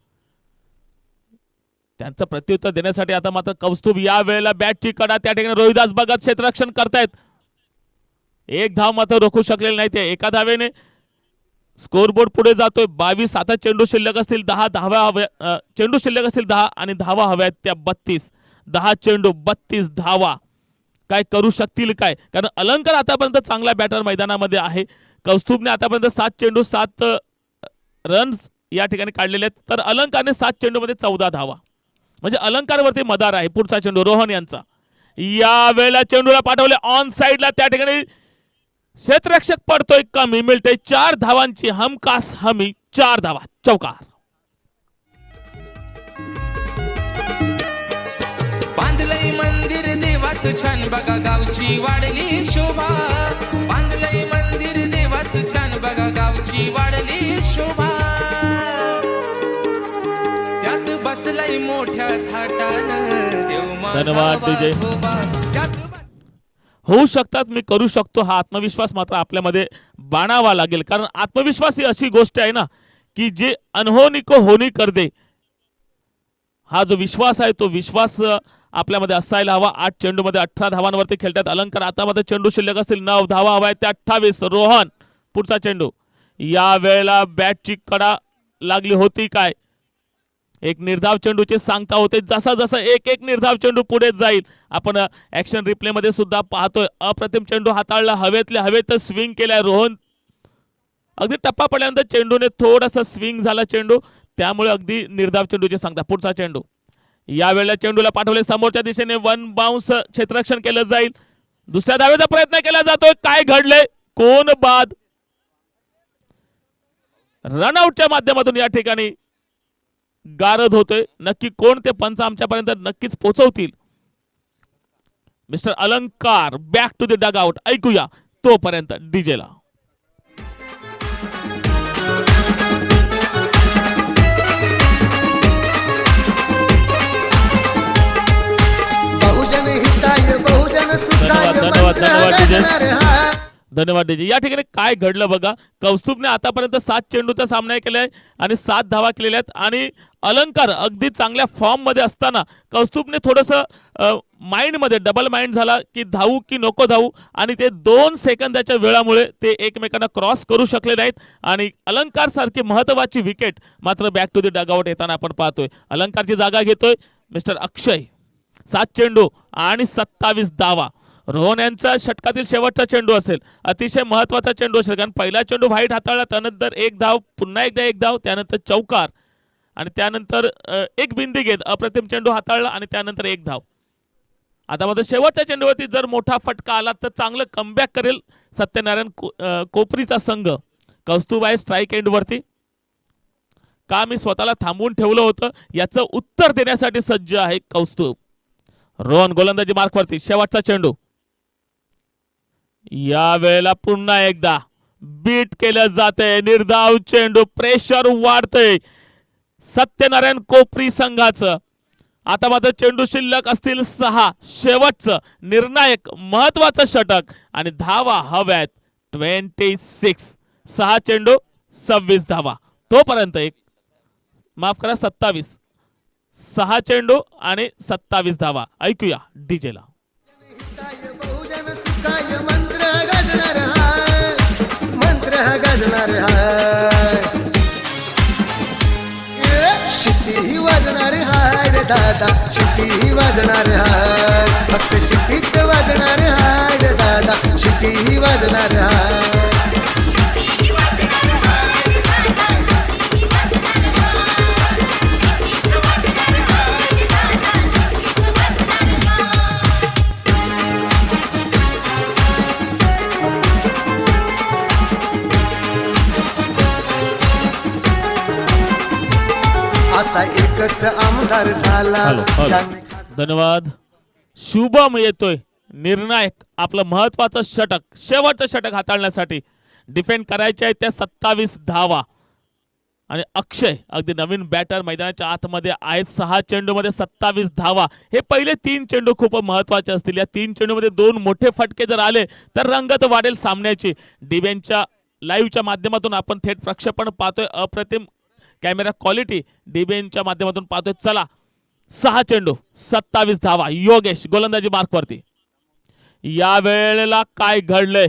त्यांचं प्रत्युत्तर देण्यासाठी आता मात्र कौस्तुभ या वेळेला बॅटची कडा त्या ठिकाणी रोहिदास भगत क्षेत्ररक्षण करतायत. एक धाव मात्र रोखू शकलेले नाही ते. एका धावेने स्कोरबोर्ड पुढे जातोय 22. आता चेंडू शिल्लक असतील 10 धावा हव्या, चेंडू शिल्लक असतील 10 आणि धावा हव्यात त्या 32. 10 चेंडू 32 धावा. काय करू शकतील काय? कारण अलंकार आतापर्यंत चांगला बॅटर मैदानामध्ये आहे. कौस्तुभने आतापर्यंत 7 चेंडू 7 रन्स या ठिकाणी काढलेले आहेत, तर अलंकारने 7 चेंडूमध्ये 14 धावा. म्हणजे अलंकारवरती मदार आहे. पुढचा चेंडू रोहन यांचा. या वेळेला चेंडूला पाठवले ऑन साइडला, त्या ठिकाणी क्षेत्ररक्षक पडतोय कमी, मिळते 4 धावांची हमखास हमी. 4 धावा, चौकार. बांधलंय मंदिर देवाचं छान बघा गावची वाढली शोभा. बांधलंय मंदिर देवाचं छान बघा गावची वाढली शोभा. त्यात बसलाय मोठ्या थाटानं देव माझा धन्यवाद, विजय. वाघोबा. त्यात होऊ शकतात, मी करू शकतो, हा आत्मविश्वास मात्र आपल्यामध्ये बाणावा लागेल. कारण आत्मविश्वास ही अशी गोष्ट आहे ना की जे अनहोनी को होनी कर दे. हा जो विश्वास आहे तो विश्वास आपल्यामध्ये असायला हवा. 8 चेंडूमध्ये 18 धावांवरती खेळतात अलंकार. आता मध्ये चेंडू शिल्लक असतील 9 धावा हवा आहेत त्या 28. रोहन पुढचा चेंडू. या वेळेला बॅटची कडा लागली होती काय? एक निर्धाव चेंडूचे सांगता होते. जसा जसा एक एक निर्धाव चेंडू पुढे जाईल, आपण ऍक्शन रिप्ले मध्ये सुद्धा पाहतोय. अप्रतिम चेंडू हाताळला, हवेतल्या हवेत स्विंग केलाय रोहन. अगदी टप्पा पडल्यानंतर चेंडूने थोडासा स्विंग झाला चेंडू, त्यामुळे अगदी निर्धाव चेंडूचे सांगता. पुढचा चेंडू. यावेळेला चेंडूला पाठवले समोरच्या दिशेने, 1 बाउन्स क्षेत्ररक्षण केलं जाईल. दुसऱ्या धावेचा प्रयत्न केला जातोय. काय घडले? कोण बाद? रनआउटच्या माध्यमातून या ठिकाणी गारद होतोय. नक्की कोण ते पंच आमच्यापर्यंत नक्कीच पोहोचवतील. Mister Alankar back to the dugout. ऐकूया तोपर्यंत डीजेला. बहुजन हिताय बहुजन सुखाय धन्यवाद, मंत्र धन्यवाद, विजय. गाजणार हा. धन्यवाद डीजे. या ठिकाणी काय घडलं बघा. कौस्तुभने आतापर्यंत 7 चेंडूचा सामना केलाय आणि 7 धावा केलेल्या आहेत. आणि अलंकार अगदी चांगल्या फॉर्म मध्ये असताना कौस्तुभने थोडंसं माइंड मध्ये डबल माइंड झाला की धावू की नको धावू, आणि ते 2 सेकंदाच्या वेळामुळे ते एकमेकांना क्रॉस करू शकले नाहीत. आणि अलंकार सारखी महत्वाची विकेट मात्र बॅक टू द डगआउट येताना आपण पाहतोय. अलंकारची जागा घेतोय मिस्टर अक्षय. 7 चेंडू आणि 27 धावा. रोहन यांचा षटकातील शेवटचा चेंडू असेल, अतिशय महत्वाचा चेंडू असेल. कारण पहिला चेंडू व्हाईट हाताळला, त्यानंतर 1 धाव, पुन्हा एकदा 1 धाव, त्यानंतर चौकार, आणि त्यानंतर एक बिंदी घेत अप्रतिम चेंडू हाताळला आणि त्यानंतर 1 धाव. आता मध्ये शेवटच्या चेंडूवरती जर मोठा फटका आला तर चांगलं कमबॅक करेल सत्यनारायण कोपरीचा संघ. कौस्तुभ आहे स्ट्राईक एंड वरती. का मी स्वतःला थांबवून ठेवलं होतं याचं उत्तर देण्यासाठी सज्ज आहे कौस्तुभ. रोहन गोलंदाजी मार्कवरती. शेवटचा चेंडू. या वेळेला पुन्हा एकदा बीट केलं जाते. निर्धाव चेंडू. प्रेशर वाढतंय सत्यनारायण कोपरी संघाचं. आता मात्र चेंडू शिल्लक असतील 6. शेवटचं निर्णायक महत्वाचं षटक आणि धावा हव्यात 26. 6 चेंडू 26 धावा. तोपर्यंत माफ करा 27. 6 चेंडू आणि 27 धावा. ऐकूया डीजेला. हिताय बहुजन सुखाय मंत्र गाजणार हाय. मंत्र गाजणार हाय. शिट्टी वाजणार हाय रे दादा. शिट्टी वाजणार हाय. फक्त शिट्टीच वाजणार हाय रे दादा. शिट्टी वाजणार हाय. असा एकच आमदार झाला. Hello, hello. ज्याने खास धन्यवाद. शुभम येतोय निर्णायक आपलं महत्वाचं षटक, शेवटचं षटक हाताळण्यासाठी. डिफेंड करायचे आहे त्या 27 धावा. आणि अक्षय अगदी नवीन बॅटर मैदानाच्या आतमध्ये आहेत. 6 चेंडूमध्ये 27 धावा. हे पहिले 3 चेंडू खूप महत्वाचे असतील. या 3 चेंडूमध्ये 2 मोठे फटके जर आले तर रंगत वाढेल सामन्याची. डिबेनच्या लाईव्हच्या माध्यमातून आपण थेट प्रक्षेपण पाहतोय. अप्रतिम कॅमेरा क्वालिटी डीबेनच्या माध्यमातून पाहतोय. चला 6 चेंडू 27 धावा. योगेश गोलंदाजी मार्कवरती. या वेळेला काय घडलंय?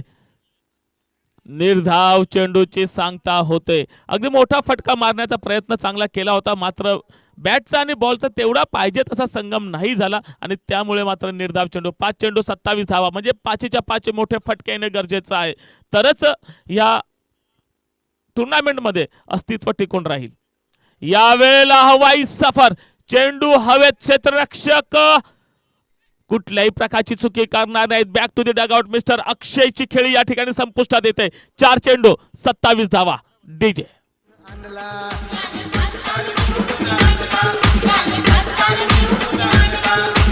निर्धाव चेंडूची सांगता होते. अगदी मोठा फटका मारण्याचा प्रयत्न चांगला केला होता, मात्र बॅटचा आणि बॉलचा तेवढा पाहिजे तसा संगम नाही झाला आणि त्यामुळे मात्र निर्धाव चेंडू. 5 चेंडू 27 धावा, म्हणजे 5च्या 5 मोठे फटके येणे गरजेचं आहे, तरच या टुर्नामेंटमध्ये अस्तित्व टिकून राहील. यावेळेला हवाई सफर, चेंडू हवेत, क्षेत्ररक्षक कुठल्याही प्रकारची चुकी करणार नाहीत. Back to the dugout. Mister अक्षयची खेळी या ठिकाणी संपुष्टात येते. 4 चेंडू 27 धावा. डीजे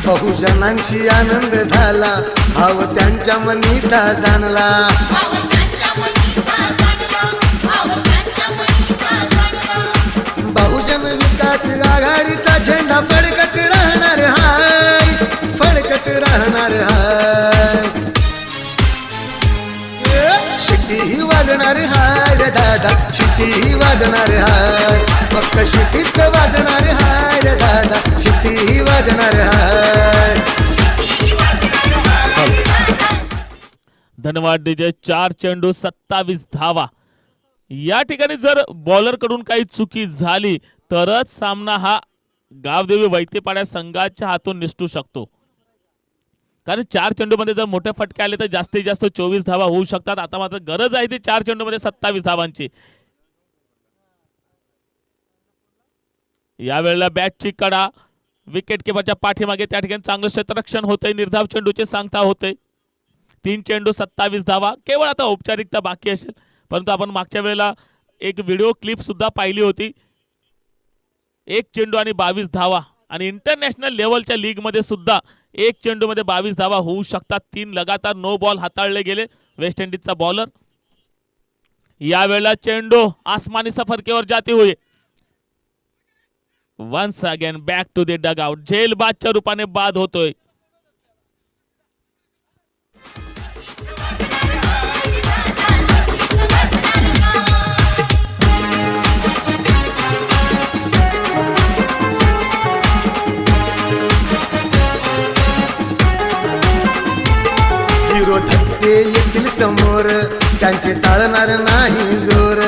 बहुजनांशी आनंद झाला, भाव त्यांच्या मनीचा जाणला. बहुजन विकास आघाडीचा झेंडा फडकत राहणार हाय, फडकत राहणार हाय. शिटी वाजणार हाय रे दादा, शिटी वाजणार हाय. फक्त शिटीच वाजणार हाय रे दादा, शिटी वाजणार हाय. धन्यवाद डीजे. 4 चेंडू 27 धावा. या ठिकाणी जर बॉलर कडून काही चुकी झाली तरच सामना हा गावदेवी वैतीपाड्या संघाच्या हातून निसटू शकतो, कारण 4 चेंडूमध्ये जर मोठे फटके आले तर जास्तीत जास्त 24 धावा होऊ शकतात. आता मात्र गरज आहे ती 4 चेंडूमध्ये 27 धावांची. यावेळेला बॅटची कडा विकेट किपरच्या पाठीमागे, त्या ठिकाणी चांगलं क्षेत्ररक्षण होते. निर्धाव चेंडूचे सांगता होते. 3 चेंडू 27 धावा. केवळ आता औपचारिकता बाकी असेल, परंतु आपण मागच्या वेळेला एक व्हिडिओ क्लिप सुद्धा पाहिली होती. 1 चेंडू आणि 22 धावा, आणि इंटरनॅशनल लेवलच्या लीग मध्ये सुद्धा 1 चेंडू मध्ये 22 धावा होऊ शकतात. 3 लगातार नो बॉल हाताळले गेले वेस्ट इंडिजचा बॉलर. यावेळेला चेंडू आसमानी सफर की ओर जाते हुए once again back to the dugout. झेलबादच्या रूपाने बाद होतोय. विरोधक ते येतील समोर, त्यांचे चालणार नाही जोर.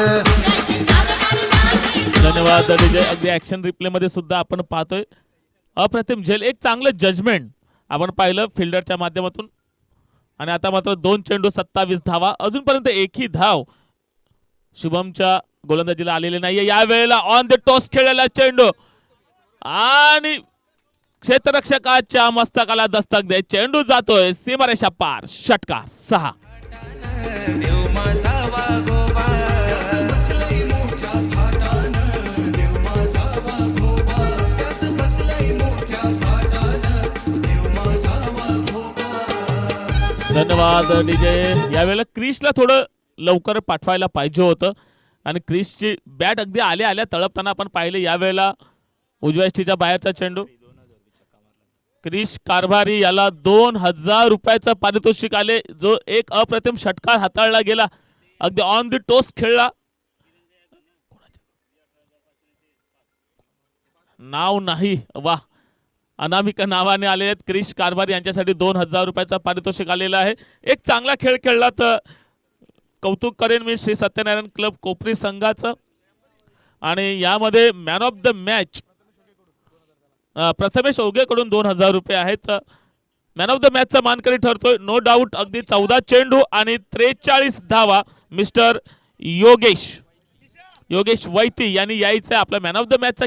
धन्यवाद डीजे. अगदी ऍक्शन रिप्ले मध्ये सुद्धा आपण पाहतोय अप्रतिम झेल. एक चांगलं जजमेंट आपण पाहिलं फिल्डरच्या माध्यमातून. आणि आता मात्र 2 चेंडू 27 धावा. अजूनपर्यंत एकही धाव शुभमच्या गोलंदाजीला आलेले नाहीये. यावेळेला ऑन द टॉस खेळलेला चेंडू आणि क्षेत्ररक्षकाच्या मस्तकाला दस्तक दे. चेंडू जातोय सीमारेषा पार. षटकार 6. धन्यवाद डीजे. यावेळेला क्रिसला थोडं लवकर पाठवायला पाहिजे होतं, आणि क्रिसची बॅट अगदी आल्या आल्या तळपताना आपण पाहिले. यावेळेला उजव्या यष्टीच्या बाहेरचा चेंडू. क्रिश कारभारी याला 2000 रुपयाचं पारितोषिक आले, जो एक अप्रतिम षटकार हाताळला गेला. अगदी ऑन द टोस खेळला. नाव नाही, वा, अनामिका नावाने आले आहेत. क्रिश कारभारी यांच्यासाठी 2000 रुपयाचं पारितोषिक आलेलं आहे. एक चांगला खेळ खेळला तर कौतुक करेन मी श्री सत्यनारायण क्लब कोपरी संघाचं. आणि यामध्ये man of the match Prathamesh ओगेकडून 2000 रुपये आहेत. मॅन ऑफ द मॅचचा मानकरी ठरतोय नो डाऊट. अगदी 14 चेंडू आणि 43 धावा. मिस्टर योगेश वैती यांनी यायचं आपला मॅन ऑफ द मॅचचा